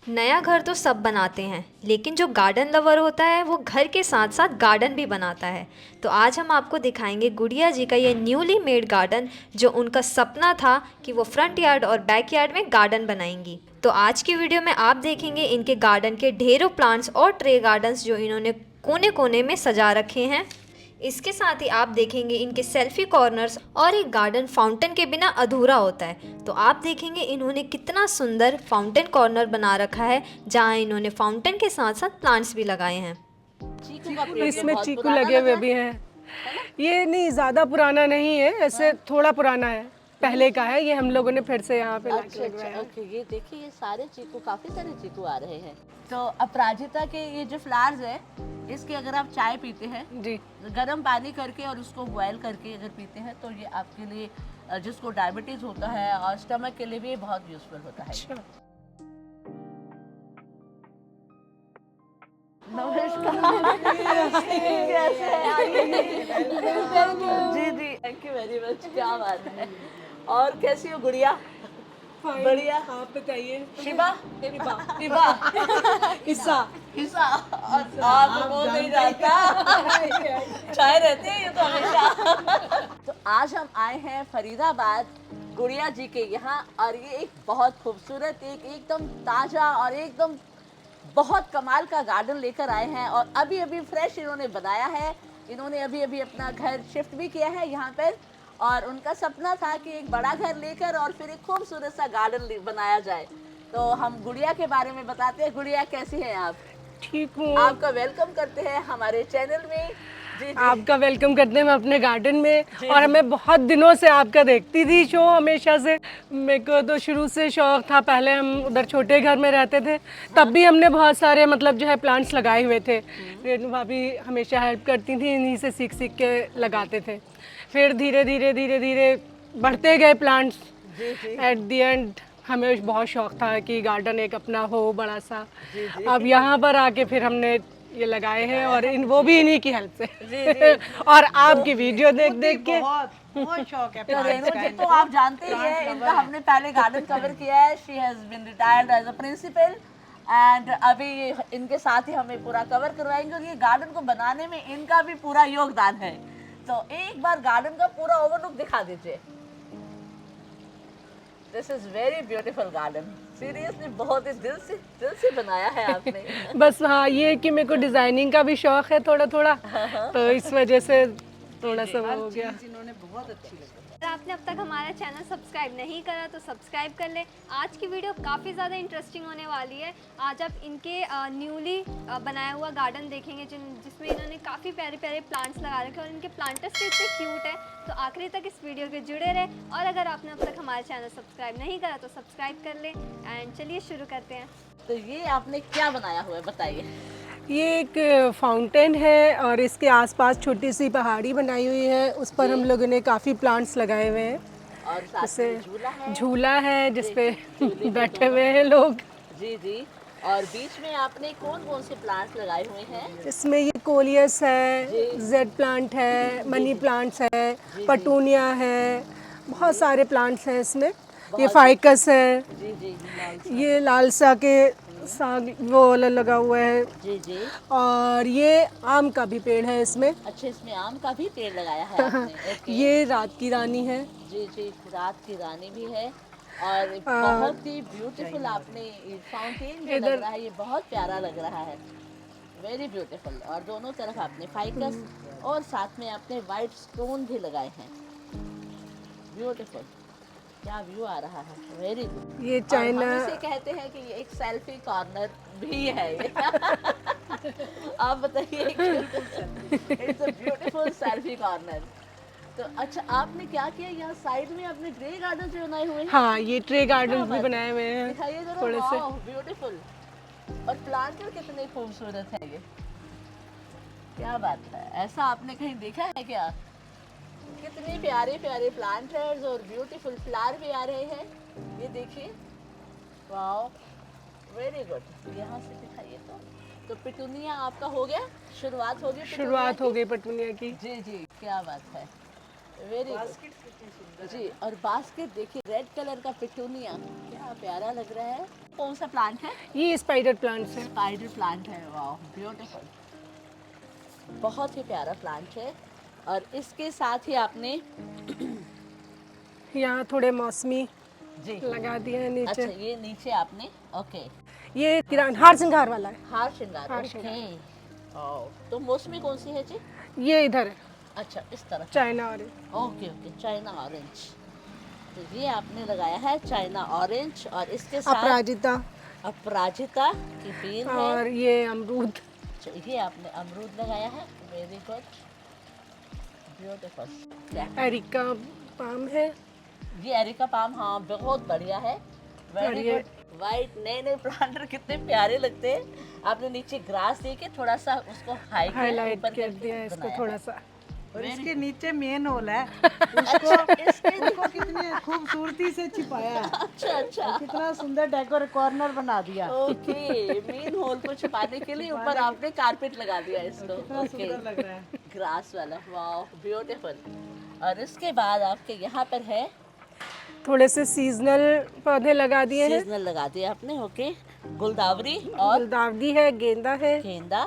नया घर तो सब बनाते हैं, लेकिन जो गार्डन लवर होता है वो घर के साथ साथ गार्डन भी बनाता है। तो आज हम आपको दिखाएंगे गुड़िया जी का ये न्यूली मेड गार्डन, जो उनका सपना था कि वो फ्रंट यार्ड और बैक यार्ड में गार्डन बनाएंगी। तो आज की वीडियो में आप देखेंगे इनके गार्डन के ढेरों प्लांट्स और ट्रे गार्डन्स जो इन्होंने कोने कोने में सजा रखे हैं। इसके साथ ही आप देखेंगे इनके सेल्फी कॉर्नर्स, और एक गार्डन फाउंटेन के बिना अधूरा होता है। तो आप देखेंगे इन्होंने कितना सुंदर फाउंटेन कॉर्नर बना रखा है, जहां इन्होंने फाउंटेन के साथ साथ प्लांट्स भी लगाए हैं। चीकू का पेड़ तो इसमें बहुत चीकू पुराना लगे लग हुए रहा भी है। हैं। ये नहीं ज़्यादा पुराना नहीं है, ऐसे थोड़ा पुराना है, पहले का है। ये हम लोगों ने फिर से यहाँ पे लाके अच्छा लगवाया है। ओके, ये देखिए ये सारे चीकू, काफी सारे चीकू आ रहे हैं। तो अपराजिता के ये जो फ्लावर्स है, इसके अगर आप चाय पीते हैं जी, गर्म पानी करके और उसको बॉयल करके अगर पीते हैं तो ये आपके लिए जिसको डायबिटीज होता है और स्टमक के लिए भी ये बहुत यूजफुल होता है। अच्छा। नमस्कार। कैसे हैं? आइए। जी जी, थैंक यू वेरी मच। क्या बात है। और कैसी हो गुड़िया? बढ़िया। आप बताइए। शिबा? शिबा। ईसा। हिस्सा। और आप बोल नहीं जाता। चाय रहती है ये तो हमेशा। तो आज हम आए हैं फरीदाबाद गुड़िया जी के यहाँ, और ये एक बहुत खूबसूरत, एकदम ताजा और एकदम बहुत कमाल का गार्डन लेकर आए हैं। और अभी अभी फ्रेश इन्होंने बनाया है। इन्होंने अभी अभी अपना घर शिफ्ट भी किया है यहाँ पर, और उनका सपना था कि एक बड़ा घर लेकर और फिर एक खूबसूरत सा गार्डन बनाया जाए। तो हम गुड़िया के बारे में बताते हैं। गुड़िया कैसी हैं आप? ठीक हूँ। आपका वेलकम करते हैं हमारे चैनल में। जी जी। आपका वेलकम करते हैं मैं अपने गार्डन में। और मैं बहुत दिनों से आपका देखती थी शो, हमेशा से। मेरे को तो शुरू से शौक था। पहले हम उधर छोटे घर में रहते थे, तब भी हमने बहुत सारे मतलब जो है प्लांट्स लगाए हुए थे। रेणु भाभी हमेशा हेल्प करती थी, इन्हीं से सीख सीख के लगाते थे। फिर धीरे धीरे धीरे धीरे बढ़ते गए प्लांट्स। जी जी। एट द एंड हमें बहुत शौक था कि गार्डन एक अपना हो बड़ा सा। अब यहाँ पर आके फिर हमने ये लगाए हैं, और वो भी इन्हीं की हेल्प से। जी जी। और आपकी वीडियो देख देख के बहुत शौक है तो plants रेणु का, जी तो आप जानते ही हैं, इनका हमने पहले गार्डन कवर किया है। She has been retired as a principal, and अभी इनके साथ ही हमें पूरा कवर करवाएंगे। और ये गार्डन को बनाने में इनका भी पूरा योगदान है। तो एक बार गार्डन का पूरा ओवरलुक दिखा दीजिए। This is very beautiful garden. Seriously बहुत ही दिल से बनाया है आपने। बस हाँ, ये कि मेरे को डिजाइनिंग का भी शौक है थोड़ा थोड़ा, तो इस वजह से थोड़ा सा वो हो गया। इन्होंने बहुत अच्छी लगी। अगर आपने अब तक हमारा चैनल सब्सक्राइब नहीं करा तो सब्सक्राइब कर ले। आज की वीडियो काफ़ी ज़्यादा इंटरेस्टिंग होने वाली है। आज आप इनके न्यूली बनाया हुआ गार्डन देखेंगे, जिसमें इन्होंने काफ़ी प्यारे प्यारे प्लांट्स लगा रखे हैं, और इनके प्लांटर्स भी इतने क्यूट है। तो आखिरी तक इस वीडियो के जुड़े रहे। और अगर आपने अब तक हमारा चैनल सब्सक्राइब नहीं करा तो सब्सक्राइब कर ले। एंड चलिए शुरू करते हैं। तो ये आपने क्या बनाया हुआ है बताइए। ये एक फाउंटेन है, और इसके आसपास छोटी सी पहाड़ी बनाई हुई है। उस पर हम लोगों ने काफ़ी प्लांट्स लगाए हुए हैं। और साथ जैसे में झूला है। झूला है जिसपे झूले पे बैठे हुए हैं लोग। जी जी। और बीच में आपने कौन कौन से प्लांट्स लगाए हुए हैं? इसमें ये कोलियस है, जेड प्लांट है, मनी प्लांट्स है, पटूनिया है, बहुत सारे प्लांट्स हैं इसमें। ये फाइकस है, जी जी जी। ये लालसा के साग वो वाला लगा हुआ है, जी जी। और ये आम का भी पेड़ है इसमें। अच्छा, इसमें आम का भी पेड़ लगाया है आपने। ओके। ये रात की रानी है। जी जी, रात की रानी भी है। और बहुत ही ब्यूटीफुल आपने फाउंटेन जो लग रहा है, ये बहुत प्यारा लग रहा है। Very beautiful. और दोनों तरफ आपने फाइकस और साथ में आपने वाइट स्टोन भी लगाए हैं। ब्यूटीफुल। क्या व्यू आ रहा है। Very good. ये और चाइना हम इसे कहते हैं कि ये एक सेल्फी कॉर्नर भी है ये। आप बताइए। It's a beautiful selfie corner. तो अच्छा, आपने क्या किया यहाँ साइड में आपने ग्रे गार्डन जो बनाए हुए हैं? हाँ, ये ट्रे गार्डन भी बनाए हुए हैं दिखाइए जरा। थोड़े से। वाह, ब्यूटीफुल। और प्लांटर कितने खूबसूरत है ये। क्या बात है, ऐसा आपने कहीं देखा है क्या? कितने प्यारे प्यारे प्लांटर्स और ब्यूटीफुल फ्लावर भी आ रहे हैं। ये देखिए। Wow, very good. यहाँ से दिखाइए तो पिटूनिया आपका हो गया, शुरुआत हो गई। शुरुआत हो गई पटुनिया की। जी जी, क्या बात है। वेरी गुड जी। और बास्केट देखिए, रेड कलर का पिटूनिया, क्या प्यारा लग रहा है। कौन सा प्लांट है? ये स्पाइडर प्लांट्स है। स्पाइडर प्लांट है। वाह ब्यूटीफुल, बहुत ही प्यारा प्लांट है। और इसके साथ ही आपने यहाँ थोड़े मौसमी जी लगा दिए हैं नीचे। अच्छा, ये नीचे आपने ओके ये किरान हार श्रृंगार वाला है। हार श्रृंगार। हार ओके, तो मौसमी कौन सी है जी? ये इधर है अच्छा, इस तरफ। चाइना और ओके ओके, चाइना ऑरेंज। तो ये आपने लगाया है चाइना ऑरेंज, और इसके साथ अपराजिता अपराजिता की बेल है। और ये अमरूद। अच्छा, ये आपने अमरूद लगाया है। Very good, beautiful. क्या एरिका पाम है। ये एरिका पाम, हाँ बहुत बढ़िया है। वेरी ये- गुड। वाइट नए नए प्लांटर कितने प्यारे लगते हैं। आपने नीचे ग्रास दे के थोड़ा सा उसको हाईलाइट ऊपर कर करके दिया है इसको बनाया थोड़ा सा। और इसके नीचे मेन होल है, अच्छा, इसके उसको कितनी खूबसूरती से छिपाया है। अच्छा अच्छा, कितना सुंदर डेकोर कॉर्नर बना दिया। ओके। मेन होल को छुपाने के लिए ऊपर आपने कारपेट लगा दिया इसको। कितना ओके, सुंदर लग रहा है। ग्रास वाला, वाह ब्यूटीफुल। और इसके बाद आपके यहाँ पर है थोड़े से सीजनल पौधे लगा दिए हैं। सीजनल लगा दिया आपने। ओके, गुलदावरी और गुलदावरी है, गेंदा है, गेंदा।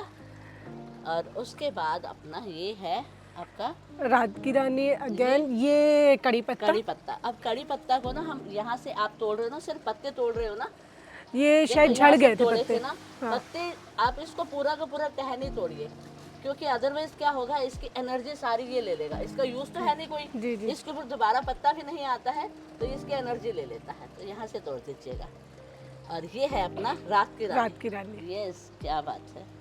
और उसके बाद अपना ये है आपका रात की रानी अगेन, ये कड़ी पत्ता। कड़ी पत्ता। अब कड़ी पत्ता को ना हम यहाँ से आप तोड़ रहे हो ना, सिर्फ पत्ते तोड़ रहे हो ना, ये शायद देखो यहाँ झड़ से गए थे तोड़े पत्ते। ना पत्ते। आप इसको पूरा का पूरा टहनी तोड़िए, क्योंकि अदरवाइज क्या होगा, इसकी एनर्जी सारी ये ले लेगा। इसका यूज तो है नहीं कोई, जी, जी। इसके ऊपर दोबारा पत्ता भी नहीं आता है, तो इसकी एनर्जी ले लेता है। तो यहाँ से तोड़ दीजिएगा। और ये है अपना रात की रानी। रात की रानी। यस, क्या बात है।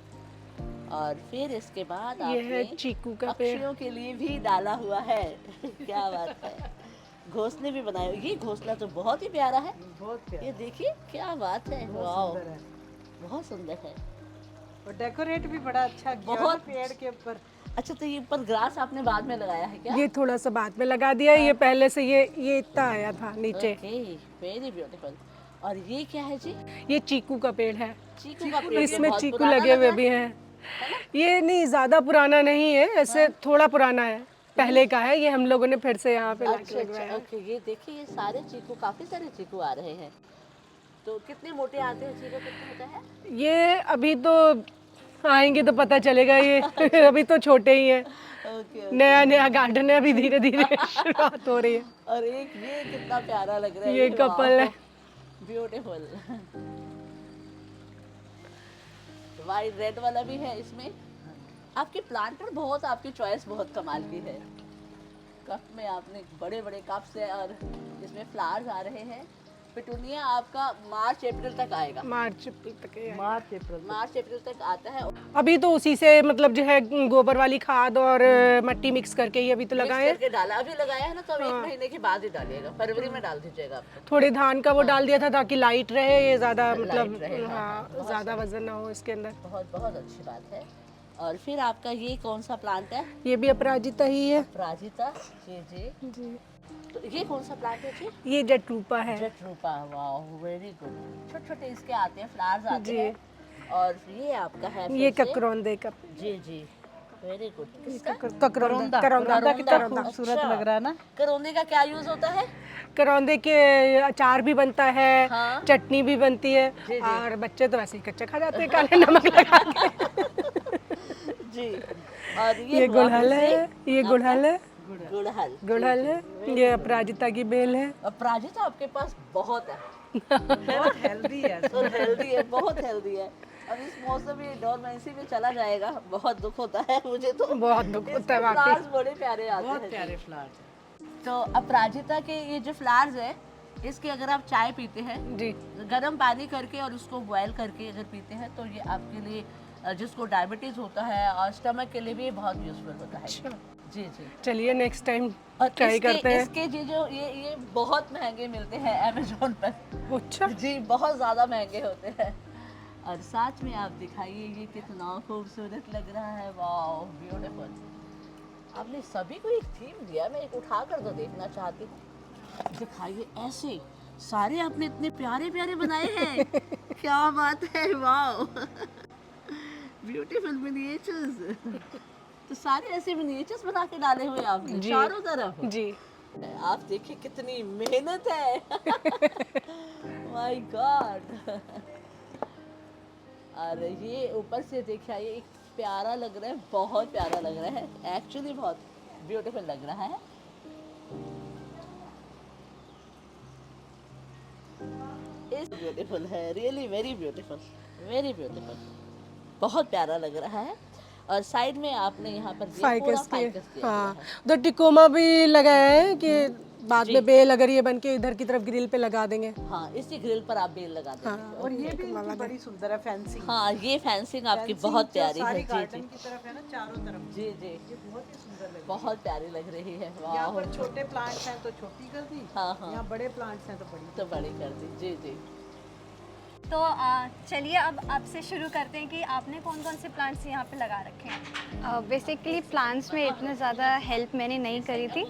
और फिर इसके बाद ये है आपने चीकू का पेड़। पक्षियों के लिए भी डाला हुआ है। क्या बात है। घोंसले भी बनाए। ये घोंसला तो बहुत ही प्यारा है। बहुत प्यारा, ये देखिए क्या बात है। बहुत वाओ, सुंदर है। बहुत सुंदर है। और डेकोरेट भी बड़ा अच्छा किया है बहुत- पेड़ के ऊपर। अच्छा, तो ये ऊपर ग्रास आपने बाद में लगाया है क्या? ये थोड़ा सा बाद में लगा दिया है, ये पहले से ये इतना आया था नीचे। Okay, very beautiful. और ये क्या है जी? ये चीकू का पेड़ है, चीकू का पेड़। ये इसमें बहुत चीकू पुराना लगे लग हुए रहा भी हैं। ये नहीं ज्यादा पुराना नहीं है, ऐसे थोड़ा पुराना है, पहले का है। ये हम लोगों ने फिर से यहाँ पे है। लाके अच्छा लगवाया अच्छा, है। ओके। ये देखिए, ये सारे चीकू, काफी सारे चीकू आ रहे हैं। तो कितने मोटे आते हैं चीकू, कितने होता है? ये अभी तो आएंगे तो पता चलेगा। ये अभी तो छोटे ही हैं, ओके। नया नया गार्डन है, अभी धीरे धीरे शुरुआत हो रही है। और एक ये कितना प्यारा लग रहा है। ये कपल है। ब्यूटीफुल। वाइट रेड वाला भी है इसमें। आपके प्लांटर बहुत, आपकी चॉइस बहुत कमाल की है। कप में आपने बड़े बड़े कप्स है, और इसमें फ्लावर्स आ रहे हैं। पिटूनिया आपका मार्च अप्रैल तक आएगा। मार्च अप्रैल तक है। मार्च अप्रैल। मार्च अप्रैल तक आता है। अभी तो उसी से मतलब जो है गोबर वाली खाद और मट्टी मिक्स करके ही अभी तो मिक्स लगाए हैं। करके डाला, अभी लगाया है ना, तो अब 1 महीने के बाद ही डालिएगा। फरवरी में डाल दीजिएगा आपको। थोड़े धान का वो डाल दिया था ताकि लाइट रहे, ये ज्यादा मतलब रहे, हाँ, हाँ ज्यादा वजन ना हो इसके अंदर। बहुत बहुत अच्छी बात है। और फिर आपका ये कौन सा प्लांट है? ये भी अपराजिता ही है। अपराजिता। जी जी। जी, तो ये कौन सा प्लांट है जी? ये जटरूपा है। जटरूपा। वाह, वेरी गुड। छोटे छोटे इसके आते हैं, फ्लावर्स आते जी। हैं। और ये आपका है ये फिर से- ककरौंदे का जी जी, वेरी गुड। किसका? ककरौंदा करौंदा कितना करौंदा। खूबसूरत अच्छा। लग रहा है ना। करौंदे का क्या यूज होता है? करौंदे के अचार भी बनता है, हाँ। चटनी भी बनती है, जी, जी। और बच्चे तो ऐसे ही कच्चा खा जाते हैं काले नमक लगा के। जी। और ये हुआ गुड़हल फिर से है, ये गुड़हल है, गुड़हल। गुड़हल है, ये अपराजिता की बेल है। अपराजिता आपके पास बहुत है। बहुत हेल्दी है। और हेल्दी है, बहुत हेल्दी है। अब इस मौसम में डोरमेंसी में चला जाएगा, बहुत दुख होता है मुझे तो। बहुत दुख होता है इसके वाकई। flowers बड़े प्यारे आते बहुत हैं। प्यारे फ्लावर्स। तो अपराजिता के ये जो फ्लावर्स है, इसके अगर आप चाय पीते हैं, जी, गर्म पानी करके और उसको बॉयल करके अगर पीते हैं, तो ये आपके लिए जिसको डायबिटीज होता है और स्टमक के लिए भी ये बहुत यूजफुल होता है। अच्छा। जी जी। चलिए नेक्स्ट टाइम और ट्राई करते हैं। इसके ये बहुत महंगे मिलते हैं अमेजोन पर। अच्छा, जी, बहुत ज़्यादा महंगे होते हैं। और साथ में आप दिखाइए, ये कितना खूबसूरत लग रहा है। वाह, ब्यूटीफुल। आपने सभी को एक थीम दिया, मैं एक उठा कर तो देखना चाहती हूँ। दिखाइए, ऐसे सारे आपने इतने प्यारे प्यारे बनाए हैं। क्या बात है। वाह, ब्यूटीफुल मिनिएचर्स। तो सारे ऐसे मिनिएचर्स बना के डाले हुए आपने जी। चारों तरफ। जी, आप देखिए कितनी मेहनत है। My God. और ये ऊपर से देखिए, ये एक प्यारा लग रहा है, बहुत प्यारा लग रहा है, एक्चुअली बहुत ब्यूटीफुल लग रहा है। इस ब्यूटीफुल है, really very beautiful, very beautiful, बहुत प्यारा लग रहा है। और साइड में आपने यहाँ पर दिया पूरा फाइकस फाइकस के, दिया हुआ हाँ है। उधर टिकोमा भी लगाया है कि बाद में बेल अगर ये बन के इधर की तरफ ग्रिल पे लगा देंगे। हाँ, इसी ग्रिल पर आप बेल लगा देंगे। और ये भी इनकी बड़ी सुंदर है, फैंसी हाँ, ये फेंसिंग आपकी बहुत प्यारी है। सारी जी जी गार्डन की तरफ है ना, चारों तरफ। जी जी, ये बहुत ही सुंदर लग रही बहुत प्यारी लग रही है। है। यहाँ वाह, पर छोटे प्लांट्स हैं तो छोटी कर दी, हाँ हाँ, यहाँ बड़े प्लांट्स हैं तो बड़ी। तो बड़ी कर दी। जी जी, तो चलिए अब आपसे शुरू करते हैं कि आपने कौन कौन से प्लांट्स यहाँ पे लगा रखे हैं। बेसिकली प्लांट्स में इतना ज़्यादा हेल्प मैंने नहीं करी थी।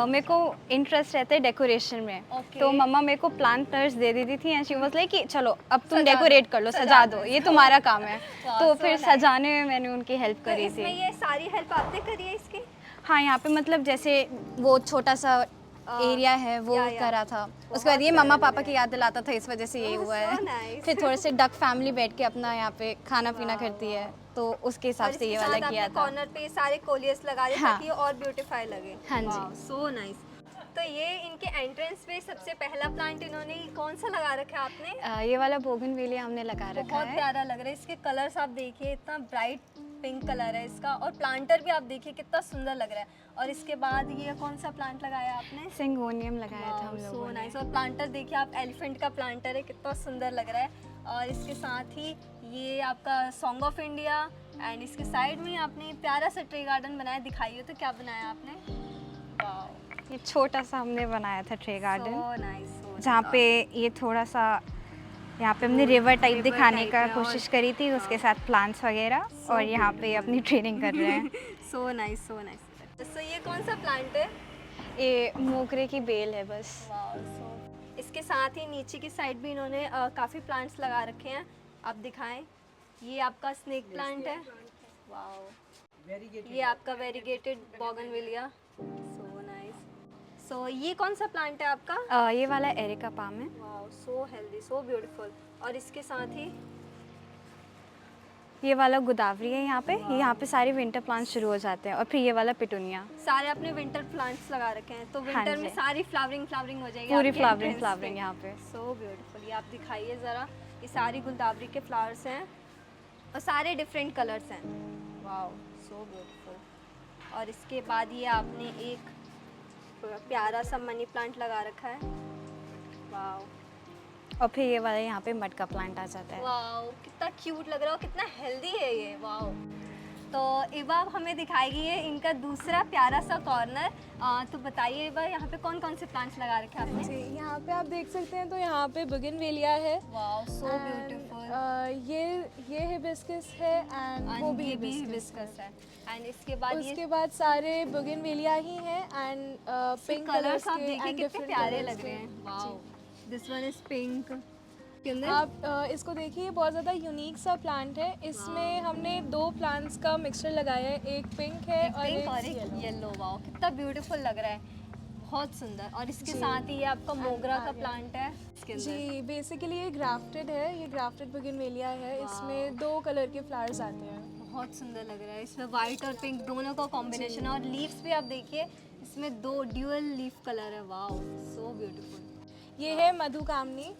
मेरे को इंटरेस्ट रहता है डेकोरेशन में। Okay. तो मम्मा मेरे को प्लांटर्स दे देती थी एंड शी वाज लाइक कि चलो अब तुम डेकोरेट कर लो, सजा दो, ये तुम्हारा काम है। तो so फिर nice. सजाने में मैंने उनकी हेल्प तो करी इसमें थी। ये सारी हेल्प आपने करी है इसकी? हाँ, यहाँ पे मतलब जैसे वो छोटा सा एरिया है वो या। करा था। उसके बाद ये मम्मा पापा की याद दिलाता था, इस वजह से ये हुआ so है। nice. फिर थोड़े से डक फैमिली बैठ के अपना यहाँ पे खाना पीना करती है, तो उसके हिसाब से ये वाला किया था। कॉर्नर पे ये सारे कोलियस लगा दिए हाँ। ताकि ये और ब्यूटीफाई लगे। हाँ जी। So nice. तो ये इनके एंट्रेंस पे सबसे पहला प्लांट इन्होंने कौन सा लगा रखा है आपने? ये वाला बोगनविलिया हमने लगा रखा बहुत है। प्यारा लग रहा है। इसके कलर्स आप देखिए, इतना ब्राइट पिंक कलर है इसका, और प्लांटर भी आप देखिए कितना सुंदर लग रहा है। और इसके बाद ये कौन सा प्लांट लगाया आपने? सिंगोनियम लगाया था हम सो लोगों ने। नाइस। और प्लांटर देखिए आप, एलिफेंट का प्लांटर है, कितना सुंदर लग रहा है। और इसके साथ ही ये आपका सॉन्ग ऑफ इंडिया, एंड इसके साइड में आपने प्यारा सा ट्री गार्डन बनाया। दिखाइए तो क्या बनाया आपने? वाओ, ये छोटा सा हमने बनाया था ट्री गार्डन, सो नाइस। जहाँ पे ये थोड़ा सा यहाँ पे हमने रिवर टाइप river दिखाने type का है और- कोशिश करी थी, उसके साथ प्लांट्स वगैरह, और यहाँ पे अपनी ट्रेनिंग कर रहे हैं। सो नाइस, सो नाइस। सो ये कौन सा प्लांट है? ये मोगरे की बेल है बस। वाओ, सो इसके साथ ही नीचे की साइड भी इन्होंने काफ़ी प्लांट्स लगा रखे हैं। आप दिखाएं, ये आपका स्नेक प्लांट है। Wow, variegated. ये आपका variegated bougainvillea. So nice. So ये कौन सा प्लांट है आपका? ये वाला एरिका पाम है। Wow, so healthy, so beautiful. और इसके साथ ही ये वाला गोदावरी है। यहाँ पे सारे विंटर प्लांट्स शुरू हो जाते हैं। और फिर ये वाला पिटूनिया, सारे अपने विंटर प्लांट्स लगा रखे हैं, तो विंटर में जी। सारी फ्लावरिंग हो जाएगी पूरी आपके फ्लावरिंग entrance पे। यहाँ पे। So beautiful. ये आप दिखाइए ज़रा, ये सारी गुलदावरी के फ्लावर्स हैं और सारे डिफरेंट कलर्स हैं। वाओ, सो ब्यूटीफुल। और इसके बाद ये आपने एक प्यारा सा मनी प्लांट लगा रखा है। वाओ और फिर ये वाला यहाँ पे मड का प्लांट आ जाता है। वाओ, कितना क्यूट लग रहा है और कितना हेल्दी है ये। वाओ। तो इवा अब हमें दिखाएगी ये इनका दूसरा प्यारा सा कॉर्नर। तो बताइए इवा, यहाँ पे कौन कौन से प्लांट्स लगा रखे हैं आपने? जी, यहाँ पे आप देख सकते हैं, तो यहाँ पे बोगनवेलिया है। Wow, so and, beautiful. ये हिबिस्कस है एंड वो भी ये भी हिबिस्कस हिबिस्कस है। एंड इसके बाद उसके ये बाद सारे बोगनवेलिया ही हैं एंड पिंक कलर्स आप के देखिए and कितने different प्यारे colours लग के। रहे हैं। Wow, this one is pink. आप इसको देखिए, बहुत ज़्यादा यूनिक सा प्लांट है। इसमें हमने 2 प्लांट्स का मिक्सचर लगाया है, एक पिंक है और पिंक और एक एक येलो। वाओ, कितना ब्यूटीफुल लग रहा है, बहुत सुंदर। और इसके साथ ही ये आपका मोगरा का प्लांट है इसके अंदर। जी, बेसिकली ये ग्राफ्टेड है, ये ग्राफ्टेड बोगनवेलिया है। इसमें 2 कलर के फ्लावर्स आते हैं। बहुत सुंदर लग रहा है। इसमें वाइट और पिंक दोनों का कॉम्बिनेशन है। और लीव्स भी आप देखिए, इसमें 2 ड्यूअल लीफ कलर है। Wow, so beautiful. ये है मधुकामनी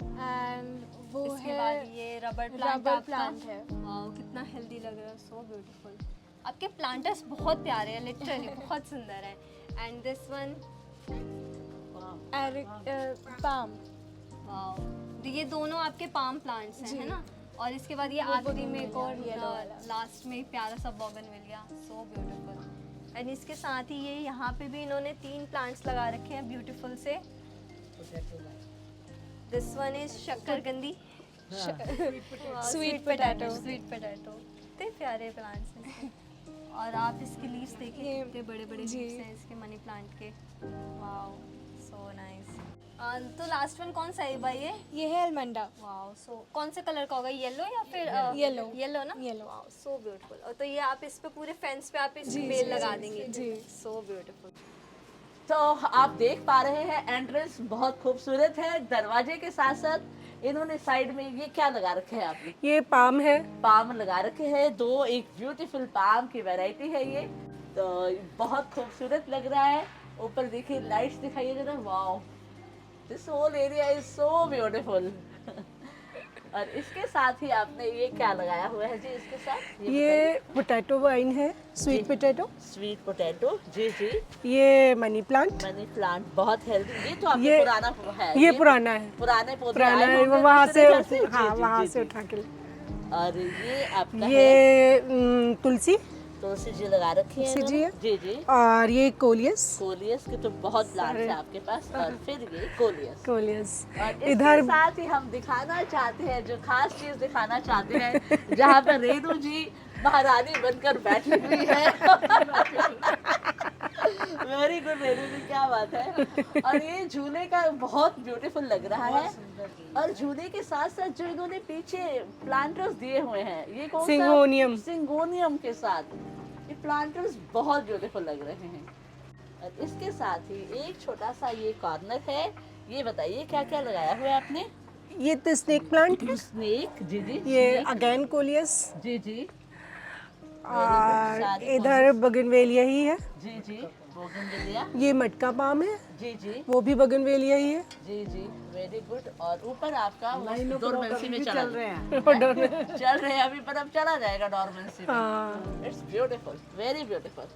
एंड वो इसके है बाद ये रबर प्लांट रबर प्लांट है। वाओ, कितना हेल्दी लग रहा है, सो ब्यूटीफुल। आपके प्लांटर्स बहुत प्यारे हैं, लिटरली बहुत सुंदर है। And this one, palm. Wow, ये दोनों आपके पाम प्लांट्स हैं, है ना? और इसके बाद ये आखिरी में एक और लास्ट में प्यारा सा बोगनविलिया। So beautiful. एंड इसके साथ ही ये यहाँ पे भी इन्होंने 3 प्लांट्स लगा रखे हैं ब्यूटीफुल से। दिस वन इज शक्करकंदी, स्वीट पोटैटो। Sweet potato. कितने प्यारे प्लांट्स हैं। और आप इसके लीव्स देखिए, ये- कितने बड़े बड़े जी। लीव्स हैं इसके मनी प्लांट के। Wow, so nice. तो लास्ट वन कौन सा है भाई ये? है अलमंडा। वाओ, सो कौन से कलर का होगा, येलो या फिर Yellow. येलो ना? Yellow. वाओ, सो ब्यूटीफुल। और तो ये आप इस पे पूरे फेंस पे आप इस बेल लगा देंगे। जी। So beautiful. तो आप देख पा रहे हैं एंट्रेंस बहुत खूबसूरत है। दरवाजे के साथ साथ इन्होंने साइड में ये क्या लगा रखे हैं आपने? ये पाम है। पाम लगा रखे हैं, दो एक ब्यूटीफुल पाम की वैरायटी है ये। तो बहुत खूबसूरत लग रहा है। ऊपर देखिए लाइट्स दिखाई दे रहा है, wow this whole area is so beautiful. और इसके साथ ही आपने ये क्या लगाया हुआ है जी इसके साथ? ये पोटैटो वाइन है, स्वीट पोटैटो। स्वीट पोटैटो, जी जी। ये मनी प्लांट। मनी प्लांट बहुत हेल्दी। ये तो आपके ये- पुराना है। ये पुराना है। पुराने पौधे पुराना आए है, होंगे वो वहाँ दूसरे से घर जी, हाँ जी, वहाँ जी, से जी। उठा के। और ये आपका है ये तुलसी तुलसी जी लगा रखी है तुलसी जी इन्होंने। जी जी। और ये कोलियस। कोलियस के तो बहुत प्लांट्स है आपके पास। और फिर ये कोलियस। कोलियस और इसके इधर साथ ही हम दिखाना चाहते हैं, जो खास चीज दिखाना चाहते हैं, जहाँ पर रेणु जी महारानी बनकर बैठी हुई है। वेरी गुड रेणु जी, क्या बात है। और ये झूले का बहुत ब्यूटीफुल लग रहा है। और झूले के साथ साथ जो इन्होंने पीछे प्लांटर्स दिए हुए हैं, ये कौन सा? सिंगोनियम। सिंगोनियम के साथ ये प्लांटर्स बहुत ब्यूटीफुल लग रहे हैं। और इसके साथ ही एक छोटा सा ये कॉर्नर है। ये बताइए क्या क्या लगाया हुआ है आपने? ये तो स्नेक प्लांट है। स्नेक, जी जी। ये snake, अगेन कोलियस। जी जी। और सारे इधर बगनवेलिया ही है। जी जी, बोगनविलिया, ये मटका पाम है, जी जी, वो भी बगनवेलिया ही है। जी जी, वेरी गुड। और ऊपर आपका डोरमेंसी में चल रहे हैं। चल रहे हैं अभी, पर अब चला जाएगा डोरमेंसी में। हाँ। It's beautiful, very beautiful.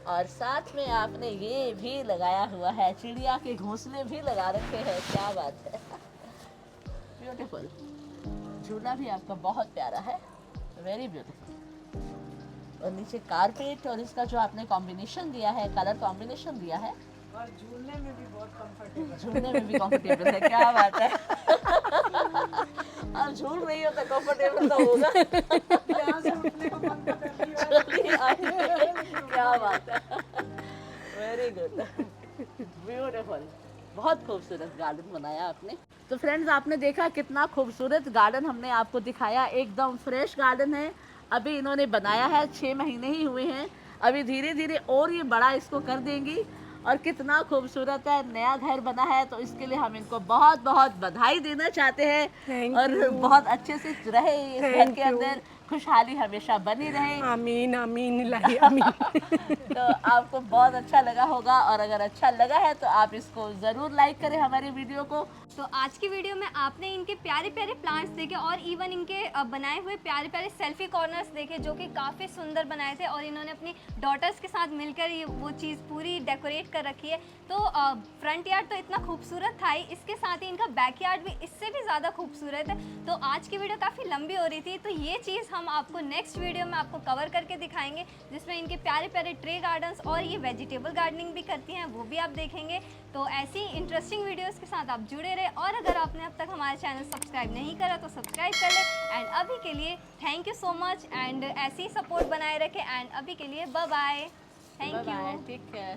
और साथ में आपने ये भी लगाया हुआ है, चिड़िया के घोंसले भी लगा रखे हैं, क्या बात है। ब्यूटीफुल। झूला भी आपका बहुत प्यारा है, वेरी ब्यूटीफुल। और नीचे कारपेट, और इसका जो आपने कॉम्बिनेशन दिया है, कलर कॉम्बिनेशन दिया है, और झूलने में भी बहुत कंफर्टेबल। झूलने में भी कंफर्टेबल है, क्या बात है। अब झूल रही हो तो कंफर्टेबल तो होगा। यहाँ से उठने को मन कर रही है। चलिए, आइए। क्या बात है, वेरी गुड, ब्यूटीफुल। बहुत खूबसूरत गार्डन बनाया आपने। तो फ्रेंड्स, आपने देखा कितना खूबसूरत गार्डन हमने आपको दिखाया। एकदम फ्रेश गार्डन है, अभी इन्होंने बनाया है, 6 महीने ही हुए हैं। अभी धीरे धीरे और ये बड़ा इसको कर देंगी। और कितना खूबसूरत है, नया घर बना है, तो इसके लिए हम इनको बहुत बहुत बधाई देना चाहते हैं। Thank और you. बहुत अच्छे से रहे इस घर Thank के you. अंदर, खुशहाली हमेशा बनी रहे। आमीन आमीन इलाही आमीन। तो आपको बहुत अच्छा लगा होगा, और अगर अच्छा लगा है तो आप इसको ज़रूर लाइक करें हमारी वीडियो को। तो आज की वीडियो में आपने इनके प्यारे प्यारे प्लांट्स देखे और इवन इनके बनाए हुए प्यारे प्यारे सेल्फी कॉर्नर्स देखे, जो कि काफ़ी सुंदर बनाए थे। और इन्होंने अपनी डॉटर्स के साथ मिलकर ये वो चीज़ पूरी डेकोरेट कर रखी है। तो फ्रंट यार्ड तो इतना खूबसूरत था ही, इसके साथ ही इनका बैक यार्ड भी इससे भी ज़्यादा खूबसूरत है। तो आज की वीडियो काफ़ी लंबी हो रही थी, तो ये चीज़ हम आपको नेक्स्ट वीडियो में आपको कवर करके दिखाएंगे, जिसमें इनके प्यारे प्यारे ट्रे गार्डन्स और ये वेजिटेबल गार्डनिंग भी करती हैं, वो भी आप देखेंगे। तो ऐसी इंटरेस्टिंग वीडियोस के साथ आप जुड़े रहे, और अगर आपने अब तक हमारा चैनल सब्सक्राइब नहीं करा तो सब्सक्राइब कर ले। एंड अभी के लिए thank you so much, and ऐसी सपोर्ट बनाए रखें। एंड अभी के लिए बाय बाय, थैंक यू। ठीक है।